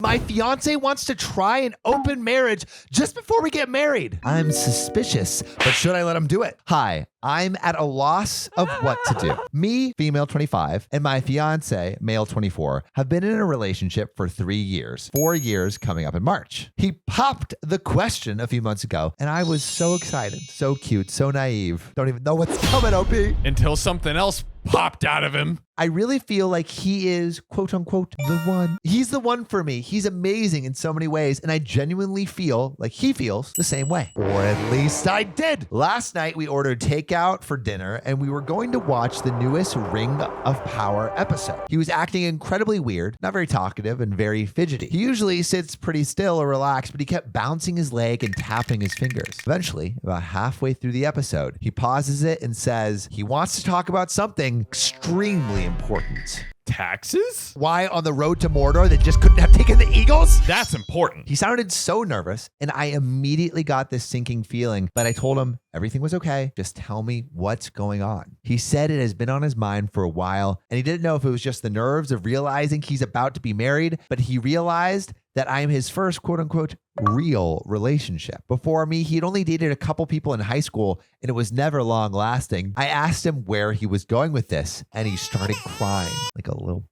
My fiance wants to try an open marriage just before we get married. I'm suspicious, but should I let him do it? Hi, I'm at a loss of what to do. Me, female 25, and my fiance, male 24, have been in a relationship for 3 years, 4 years coming up in March. He popped the question a few months ago, and I was so excited, so cute, so naive. Don't even know what's coming, OP. Until something else popped out of him. I really feel like he is, quote unquote, the one. He's the one for me. He's amazing in so many ways, and I genuinely feel like he feels the same way. Or at least I did. Last night, we ordered takeout for dinner, and we were going to watch the newest Ring of Power episode. He was acting incredibly weird, not very talkative, and very fidgety. He usually sits pretty still or relaxed, but he kept bouncing his leg and tapping his fingers. Eventually, about halfway through the episode, he pauses it and says he wants to talk about something extremely important. Taxes? Why on the road to Mordor they just couldn't have taken the Eagles? That's important. He sounded so nervous, and I immediately got this sinking feeling, but I told him everything was okay. Just tell me what's going on. He said it has been on his mind for a while, and he didn't know if it was just the nerves of realizing he's about to be married, but he realized that I am his first quote unquote real relationship. Before me, he had only dated a couple people in high school, and it was never long lasting. I asked him where he was going with this, and he started crying like a little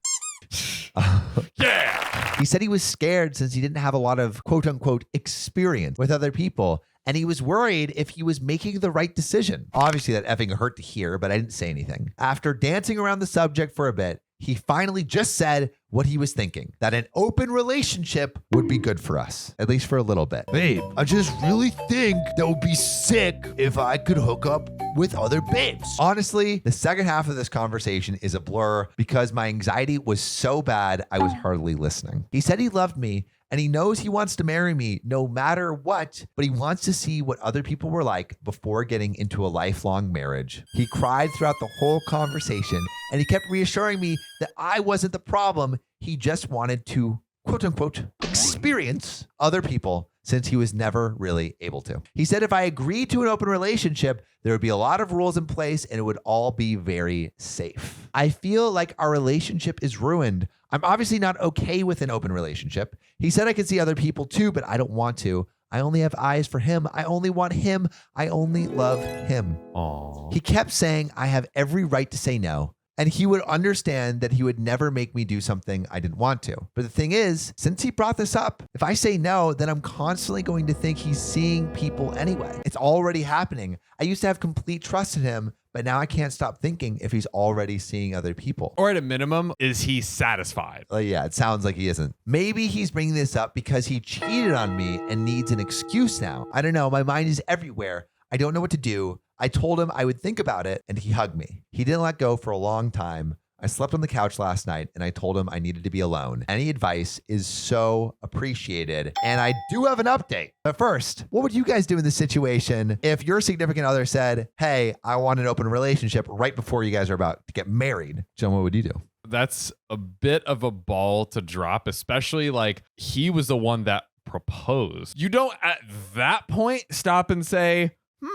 Yeah. He said he was scared since he didn't have a lot of quote unquote experience with other people, and he was worried if he was making the right decision. Obviously that effing hurt to hear, but I didn't say anything. After dancing around the subject for a bit, he finally just said what he was thinking, that an open relationship would be good for us, at least for a little bit. Babe, I just really think that would be sick if I could hook up with other babes. Honestly, the second half of this conversation is a blur because my anxiety was so bad, I was hardly listening. He said he loved me, and he knows he wants to marry me no matter what, but he wants to see what other people were like before getting into a lifelong marriage. He cried throughout the whole conversation, and he kept reassuring me that I wasn't the problem. He just wanted to, quote unquote, experience other people since he was never really able to. He said if I agreed to an open relationship, there would be a lot of rules in place and it would all be very safe. I feel like our relationship is ruined. I'm obviously not okay with an open relationship. He said I could see other people too, but I don't want to. I only have eyes for him. I only want him. I only love him. Aww. He kept saying I have every right to say no, and he would understand that he would never make me do something I didn't want to. But the thing is, since he brought this up, if I say no, then I'm constantly going to think he's seeing people anyway. It's already happening. I used to have complete trust in him, but now I can't stop thinking if he's already seeing other people. Or at a minimum, is he satisfied? Yeah, it sounds like he isn't. Maybe he's bringing this up because he cheated on me and needs an excuse now. I don't know. My mind is everywhere. I don't know what to do. I told him I would think about it, and he hugged me. He didn't let go for a long time. I slept on the couch last night, and I told him I needed to be alone. Any advice is so appreciated, and I do have an update. But first, what would you guys do in this situation if your significant other said, hey, I want an open relationship right before you guys are about to get married? John, what would you do? That's a bit of a ball to drop, especially like he was the one that proposed. You don't at that point stop and say,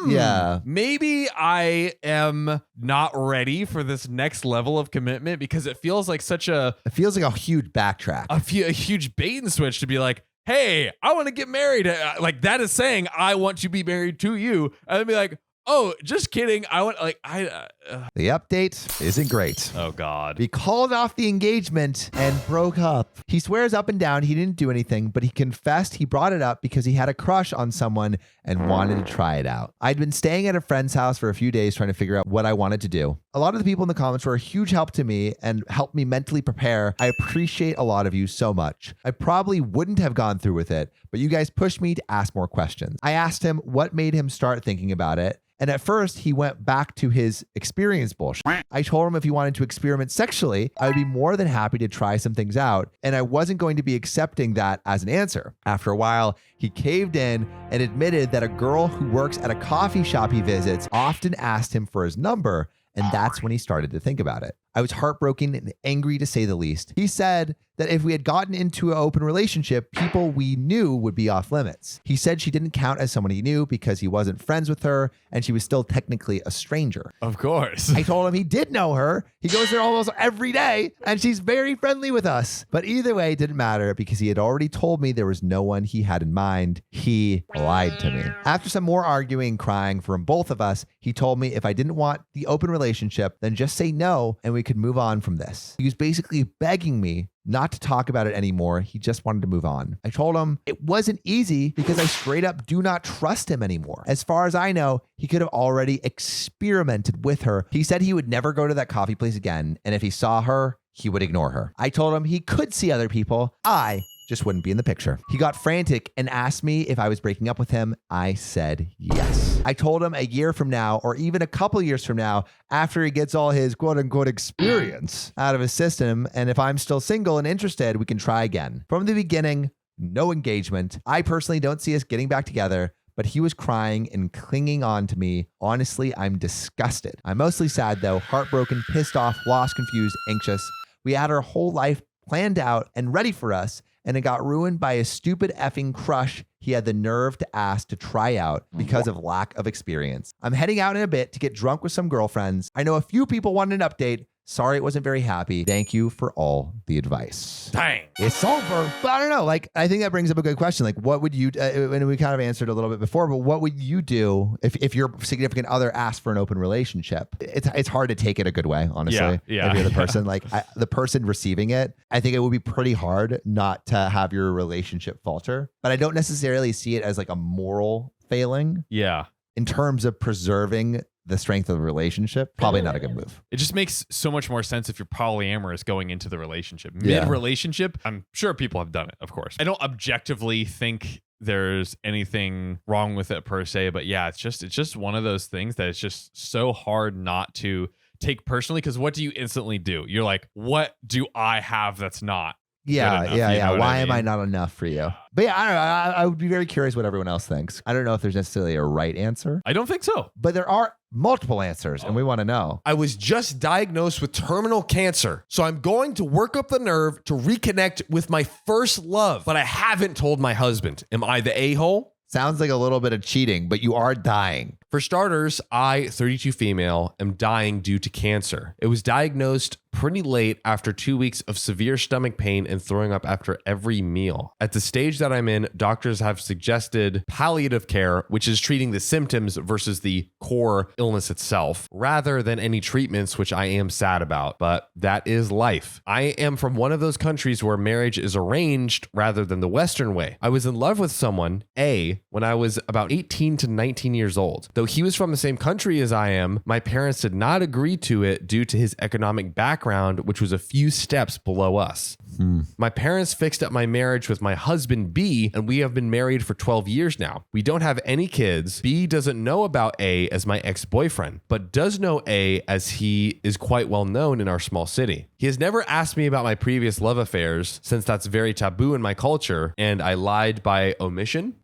yeah, maybe I am not ready for this next level of commitment, because it feels like it feels like a huge backtrack, a huge bait and switch to be like, hey, I want to get married. Like that is saying I want to be married to you, and then be like, oh, just kidding. I want The update isn't great. Oh God. He called off the engagement and broke up. He swears up and down he didn't do anything, but he confessed he brought it up because he had a crush on someone and wanted to try it out. I'd been staying at a friend's house for a few days trying to figure out what I wanted to do. A lot of the people in the comments were a huge help to me and helped me mentally prepare. I appreciate a lot of you so much. I probably wouldn't have gone through with it, but you guys pushed me to ask more questions. I asked him what made him start thinking about it. And at first, he went back to his experience bullshit. I told him if he wanted to experiment sexually, I would be more than happy to try some things out, and I wasn't going to be accepting that as an answer. After a while, he caved in and admitted that a girl who works at a coffee shop he visits often asked him for his number, and that's when he started to think about it. I was heartbroken and angry to say the least. He said that if we had gotten into an open relationship, people we knew would be off limits. He said she didn't count as someone he knew because he wasn't friends with her and she was still technically a stranger. Of course. I told him he did know her. He goes there almost every day and she's very friendly with us. But either way, it didn't matter because he had already told me there was no one he had in mind. He lied to me. After some more arguing and crying from both of us, he told me if I didn't want the open relationship, then just say no and we could move on from this. He was basically begging me not to talk about it anymore. He just wanted to move on. I told him it wasn't easy because I straight up do not trust him anymore. As far as I know, he could have already experimented with her. He said he would never go to that coffee place again, and if he saw her, he would ignore her. I told him he could see other people. I just wouldn't be in the picture. He got frantic and asked me if I was breaking up with him. I said yes. I told him a year from now, or even a couple years from now, after he gets all his quote unquote experience out of his system, and if I'm still single and interested, we can try again. From the beginning, no engagement. I personally don't see us getting back together, but he was crying and clinging on to me. Honestly, I'm disgusted. I'm mostly sad though, heartbroken, pissed off, lost, confused, anxious. We had our whole life planned out and ready for us, and it got ruined by a stupid effing crush he had the nerve to ask to try out because of lack of experience. I'm heading out in a bit to get drunk with some girlfriends. I know a few people want an update. Sorry it wasn't very happy. Thank you for all the advice. Dang. It's over. But I don't know. Like, I think that brings up a good question. Like, what would you, and we kind of answered a little bit before, but what would you do if your significant other asked for an open relationship? It's hard to take it a good way, honestly. Yeah. If you're the person, like the person receiving it, I think it would be pretty hard not to have your relationship falter. But I don't necessarily see it as like a moral failing. Yeah. In terms of preserving the strength of the relationship, probably not a good move. It just makes so much more sense if you're polyamorous going into the relationship. Yeah. Mid-relationship, I'm sure people have done it, of course. I don't objectively think there's anything wrong with it per se, but yeah, it's just one of those things that it's just so hard not to take personally, because what do you instantly do? You're like, what do I have that's not? Yeah. Why am I not enough for you? Yeah. But yeah, I don't know. I would be very curious what everyone else thinks. I don't know if there's necessarily a right answer, I don't think so. but there are multiple answers and we want to know. I was just diagnosed with terminal cancer, so I'm going to work up the nerve to reconnect with my first love, but I haven't told my husband. Am I the a-hole? Sounds like a little bit of cheating, but you are dying. For starters, I, 32 female, am dying due to cancer. It was diagnosed pretty late after 2 weeks of severe stomach pain and throwing up after every meal. At the stage that I'm in, doctors have suggested palliative care, which is treating the symptoms versus the core illness itself, rather than any treatments, which I am sad about, but that is life. I am from one of those countries where marriage is arranged rather than the Western way. I was in love with someone, A, when I was about 18 to 19 years old. Though he was from the same country as I am, my parents did not agree to it due to his economic background, which was a few steps below us. My parents fixed up my marriage with my husband B, and we have been married for 12 years now. We don't have any kids. B doesn't know about A as my ex-boyfriend, but does know A as he is quite well known in our small city. He has never asked me about my previous love affairs, since that's very taboo in my culture, and I lied by omission?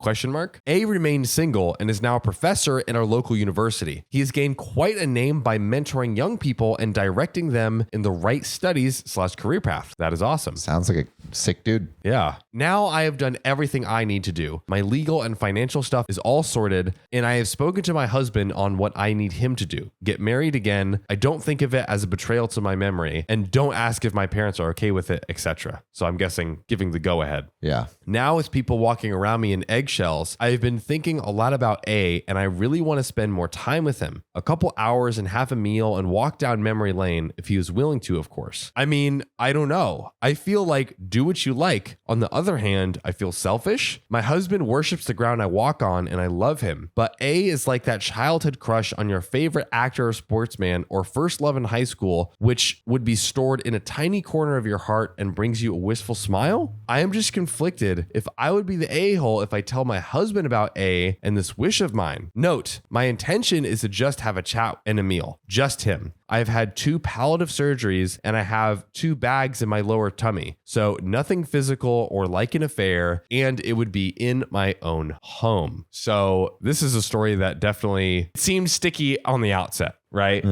A remained single and is now a professor in our local university. He has gained quite a name by mentoring young people and directing them in the right studies/career path. That is awesome. Sounds like a sick dude. Yeah. Now I have done everything I need to do. My legal and financial stuff is all sorted, and I have spoken to my husband on what I need him to do. Get married again. I don't think of it as a betrayal to my memory, and don't ask if my parents are okay with it, etc. So I'm guessing giving the go ahead. Yeah. Now with people walking around me in eggshells, I have been thinking a lot about A, and I really want to spend more time with him. A couple hours and have a meal and walk down memory lane if he was willing to, of course. I mean, I don't know. I feel like do what you like. On the other hand, I feel selfish. My husband worships the ground I walk on and I love him. But A is like that childhood crush on your favorite actor or sportsman or first love in high school, which would be stored in a tiny corner of your heart and brings you a wistful smile. I am just conflicted if I would be the a-hole if I tell my husband about A and this wish of mine. Note, my intention is to just have a chat and a meal. Just him. I've had 2 palliative surgeries and I have 2 bags in my lower tummy. So nothing physical or like an affair, and it would be in my own home. So this is a story that definitely seemed sticky on the outset, right?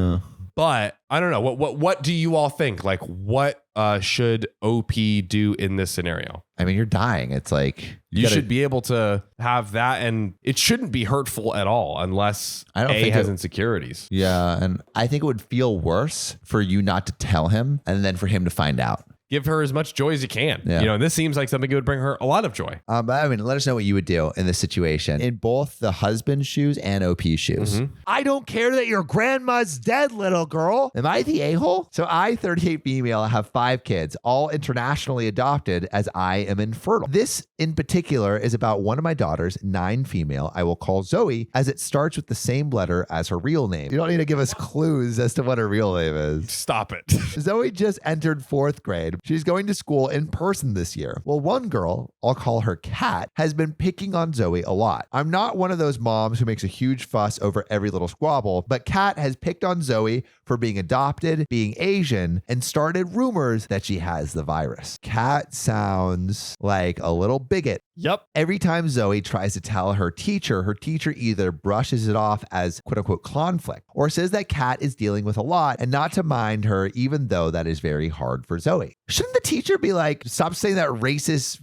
But I don't know. What do you all think? Like, what should OP do in this scenario? I mean, you're dying. It's like You should be able to have that, and it shouldn't be hurtful at all unless I don't A think has it- insecurities. Yeah, and I think it would feel worse for you not to tell him and then for him to find out. Give her as much joy as you can. Yeah. You know, and this seems like something that would bring her a lot of joy. But I mean, let us know what you would do in this situation in both the husband's shoes and OP's shoes. I don't care that your grandma's dead, little girl. Am I the a-hole? So I, 38 female, have 5 kids, all internationally adopted as I am infertile. This in particular is about one of my daughters, 9 female, I will call Zoe, as it starts with the same letter as her real name. You don't need to give us clues as to what her real name is. Stop it. Zoe just entered 4th grade. She's going to school in person this year. Well, one girl, I'll call her Kat, has been picking on Zoe a lot. I'm not one of those moms who makes a huge fuss over every little squabble, but Kat has picked on Zoe for being adopted, being Asian, and started rumors that she has the virus. Kat sounds like a little bigot. Yep. Every time Zoe tries to tell her teacher either brushes it off as quote unquote conflict or says that Kat is dealing with a lot and not to mind her, even though that is very hard for Zoe. Shouldn't the teacher be like, stop saying that racist?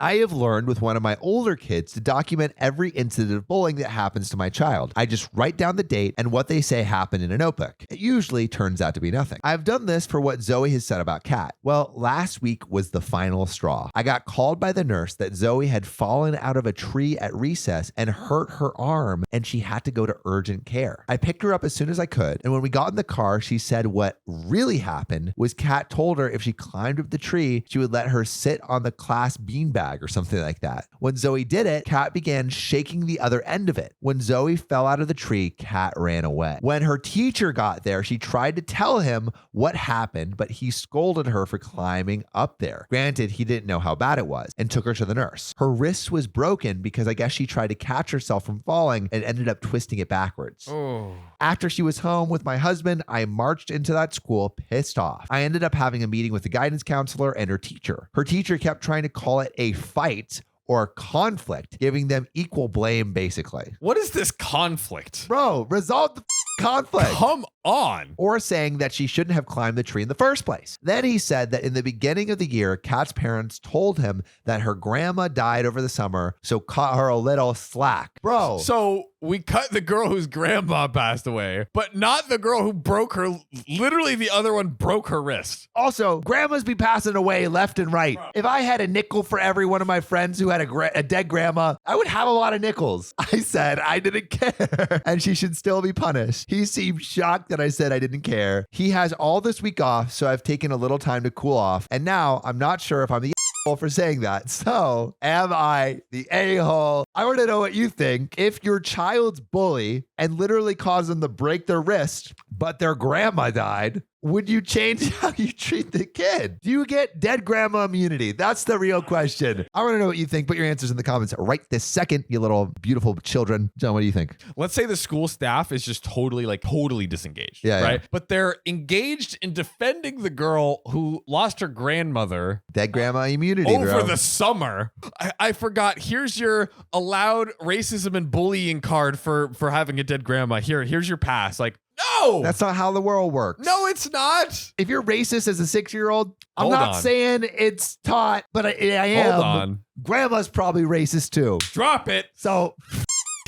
I have learned with one of my older kids to document every incident of bullying that happens to my child. I just write down the date and what they say happened in a notebook. It usually turns out to be nothing. I've done this for what Zoe has said about Kat. Well, last week was the final straw. I got called by the nurse that Zoe had fallen out of a tree at recess and hurt her arm, and she had to go to urgent care. I picked her up as soon as I could, and when we got in the car, she said what really happened was Kat told her if she climbed up the tree, she would let her sit on the class beanbag or something like that. When Zoe did it, Kat began shaking the other end of it. When Zoe fell out of the tree, Kat ran away. When her teacher got there, she tried to tell him what happened, but he scolded her for climbing up there. Granted, he didn't know how bad it was and took her to the nurse. Her wrist was broken because I guess she tried to catch herself from falling and ended up twisting it backwards. Oh. After she was home with my husband, I marched into that school pissed off. I ended up having a meeting with the guidance counselor and her teacher. Her teacher kept trying to call it a fight or conflict, giving them equal blame, basically. What is this conflict? Bro, resolve the conflict. Come on. Or saying that she shouldn't have climbed the tree in the first place. Then he said that in the beginning of the year, Kat's parents told him that her grandma died over the summer, so cut her a little slack. Bro. So we cut the girl whose grandma passed away, but not the girl who broke her. Literally, the other one broke her wrist. Also, grandmas be passing away left and right. If I had a nickel for every one of my friends who had a dead grandma, I would have a lot of nickels. I said I didn't care, and she should still be punished. He seemed shocked that I said I didn't care. He has all this week off, so I've taken a little time to cool off, and now I'm not sure if I'm the for saying that. So, am I the a-hole? I want to know what you think. If your child's bully and literally caused them to break their wrist, but their grandma died, would you change how you treat the kid? Do you get dead grandma immunity? That's the real question. I want to know what you think. Put your answers in the comments right this second, you little beautiful children. John, what do you think? Let's say the school staff is just totally disengaged. Yeah, right? yeah. But they're engaged in defending the girl who lost her grandmother Dead grandma immunity, over bro. the summer. I forgot. Here's your allowed racism and bullying card for having a dead grandma. Here's your pass. Like, no, That's not how the world works. no, it's not. If you're racist as a 6-year-old, I'm Hold not on. saying it's taught, but I am. Hold on. Grandma's probably racist too. Drop it. So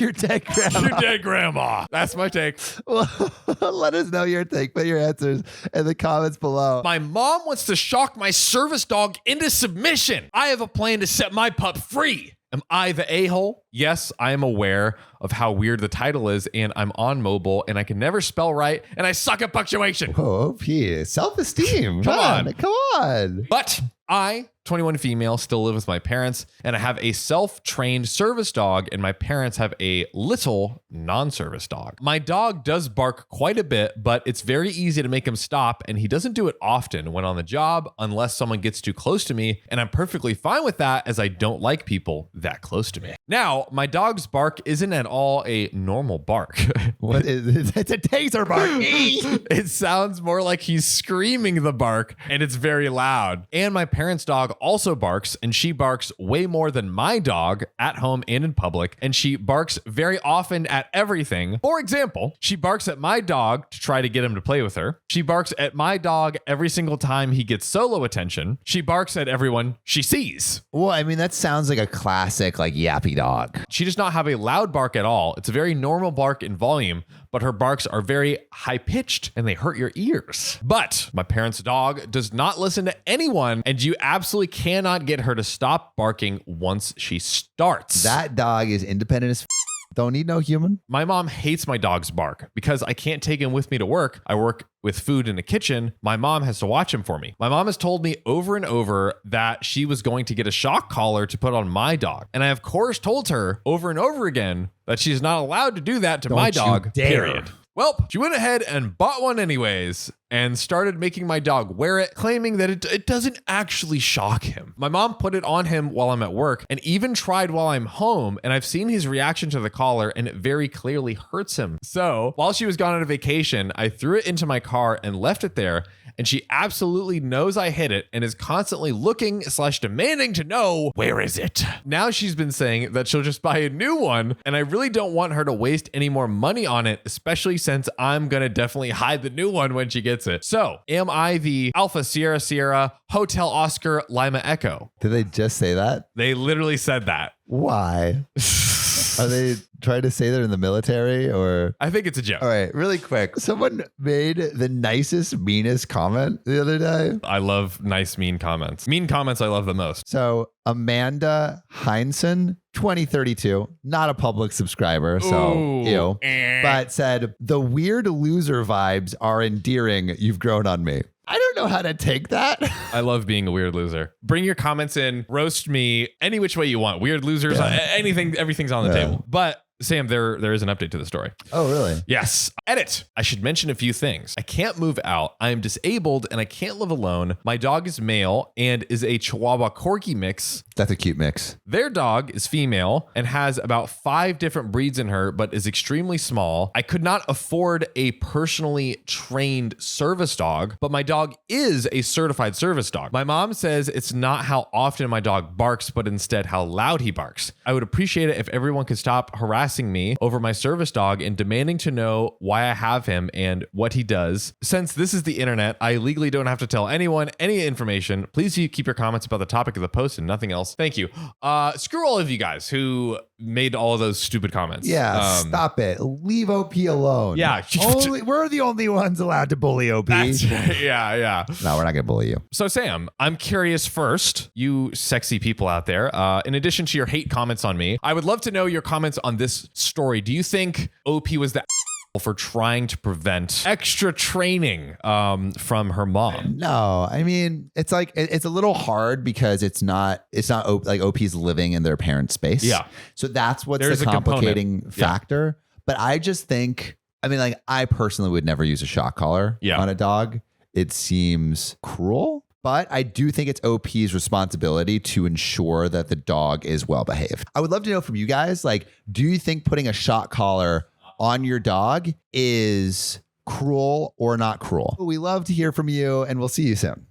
your dead grandma. Your dead grandma. That's my take. Let us know your take. Put your answers in the comments below. My mom wants to shock my service dog into submission. I have a plan to set my pup free. Am I the a-hole? Yes, I am aware of how weird the title is, and I'm on mobile, and I can never spell right, and I suck at punctuation. Oh, P. Self-esteem. Come on. Come on. But I, 21 female, still live with my parents, and I have a self-trained service dog, and my parents have a little non-service dog. My dog does bark quite a bit, but it's very easy to make him stop, and he doesn't do it often when on the job unless someone gets too close to me, and I'm perfectly fine with that as I don't like people that close to me. Now, my dog's bark isn't at all a normal bark. What is it? It's a taser bark. It sounds more like he's screaming the bark, and it's very loud. And my parents' dog also barks, and she barks way more than my dog at home and in public, and she barks very often at everything. For example, she barks at my dog to try to get him to play with her. She barks at my dog every single time he gets solo attention. She barks at everyone she sees. Well, I mean, that sounds like a classic, like, yappy dog. She does not have a loud bark at all. It's a very normal bark in volume, but her barks are very high-pitched and they hurt your ears. But my parents' dog does not listen to anyone, and you absolutely cannot get her to stop barking once she starts. That dog is independent as don't need no human. My mom hates my dog's bark because I can't take him with me to work. I work with food in the kitchen. My mom has to watch him for me. My mom has told me over and over that she was going to get a shock collar to put on my dog. And I, of course, told her over and over again that she's not allowed to do that to my dog, period. Well, she went ahead and bought one anyways and started making my dog wear it, claiming that it doesn't actually shock him. My mom put it on him while I'm at work and even tried while I'm home, and I've seen his reaction to the collar and it very clearly hurts him. So while she was gone on a vacation, I threw it into my car and left it there, and she absolutely knows I hid it and is constantly looking/demanding to know, where is it? Now she's been saying that she'll just buy a new one, and I really don't want her to waste any more money on it, especially since I'm gonna definitely hide the new one when she gets it. So, am I the Alpha Sierra Sierra Hotel Oscar Lima Echo? Did they just say that? They literally said that. Why? Are they trying to say they're in the military or? I think it's a joke. All right, really quick. Someone made the nicest, meanest comment the other day. I love nice, mean comments. Mean comments I love the most. So Amanda Heinsohn, 2032, not a public subscriber, so Ooh. ew, but said, the weird loser vibes are endearing. You've grown on me. I don't know how to take that. I love being a weird loser. Bring your comments in, roast me any which way you want. Weird losers, anything, everything's on the table. But Sam, there is an update to the story. Oh, really? Yes. Edit. I should mention a few things. I can't move out. I am disabled and I can't live alone. My dog is male and is a Chihuahua Corgi mix. That's a cute mix. Their dog is female and has about 5 different breeds in her, but is extremely small. I could not afford a personally trained service dog, but my dog is a certified service dog. My mom says it's not how often my dog barks, but instead how loud he barks. I would appreciate it if everyone could stop harassing me over my service dog and demanding to know why I have him and what he does. Since this is the internet, I legally don't have to tell anyone any information. Please keep your comments about the topic of the post and nothing else. Thank you. Screw all of you guys who made all of those stupid comments. Yeah, stop it. Leave OP alone. Yeah. We're the only ones allowed to bully OP. That's right. Yeah. No, we're not going to bully you. So Sam, I'm curious first, you sexy people out there, in addition to your hate comments on me, I would love to know your comments on this story. Do you think OP was the for trying to prevent extra training from her mom? No, I mean, it's like, it's a little hard because it's not like OP's living in their parents' space. Yeah. So that's what's There's the a complicating component. factor. But I just think, I mean, like, I personally would never use a shock collar on a dog. It seems cruel. But I do think it's OP's responsibility to ensure that the dog is well behaved. I would love to know from you guys, like, do you think putting a shock collar on your dog is cruel or not cruel? We love to hear from you, and we'll see you soon.